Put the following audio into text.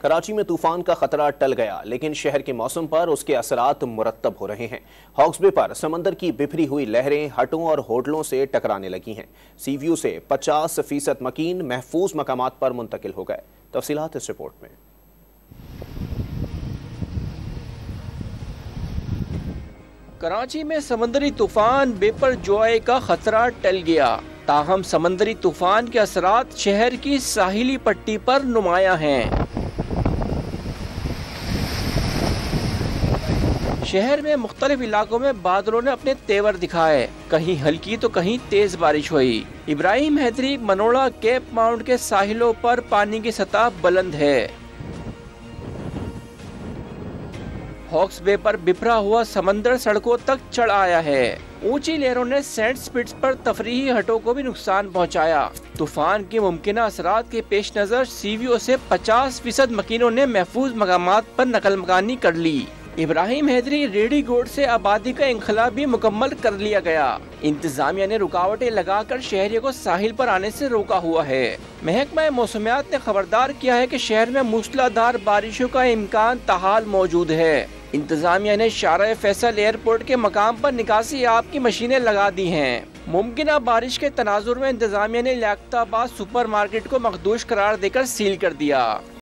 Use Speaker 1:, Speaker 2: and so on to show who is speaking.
Speaker 1: کراچی میں طوفان کا خطرہ ٹل گیا لیکن شہر کے موسم پر اس کے اثرات مرتب ہو رہے ہیں۔ ہاکس بے پر سمندر کی بکھری ہوئی لہریں ہٹوں اور ہوٹلوں سے ٹکرانے لگی ہیں۔ سی ویو سے 50% مکین محفوظ مقامات پر منتقل ہو گئے۔ تفصیلات اس رپورٹ میں۔
Speaker 2: کراچی میں سمندری طوفان بیپر جوائے کا خطرہ ٹل گیا، تاہم سمندری طوفان کے اثرات شہر کی ساحلی پٹی پر نمایاں ہیں۔ شہر میں مختلف علاقوں میں بادلوں نے اپنے تیور دکھائے، کہیں ہلکی تو کہیں تیز بارش ہوئی۔ ابراہیم حیدری منوڑا کیپ ماؤنٹ کے ساحلوں پر پانی کی سطح بلند ہے۔ ہاکس بے پر بپھرا ہوا سمندر سڑکوں تک چڑھ آیا ہے۔ اونچی لہروں نے سینٹ سپٹس پر تفریحی ہٹوں کو بھی نقصان پہنچایا۔ طوفان کے ممکنہ اثرات کے پیش نظر سی ویو سے 50% مکینوں نے محفوظ مقامات پر نقل مکانی کر لی۔ ابراہیم حیدری ریڈی گوڈ سے آبادی کا انخلا بھی مکمل کر لیا گیا۔ انتظامیہ نے رکاوٹیں لگا کر شہریوں کو ساحل پر آنے سے روکا ہوا ہے۔ محکمہ موسمیات نے خبردار کیا ہے کہ شہر میں موسلا دھار بارشوں کا امکان تاحال موجود ہے۔ انتظامیہ نے شارع فیصل ایئرپورٹ کے مقام پر نکاسی آب کی مشینیں لگا دی ہیں۔ ممکنہ بارش کے تناظر میں انتظامیہ نے لیاقت آباد سپر مارکیٹ کو مخدوش قرار دے کر سیل کر دیا۔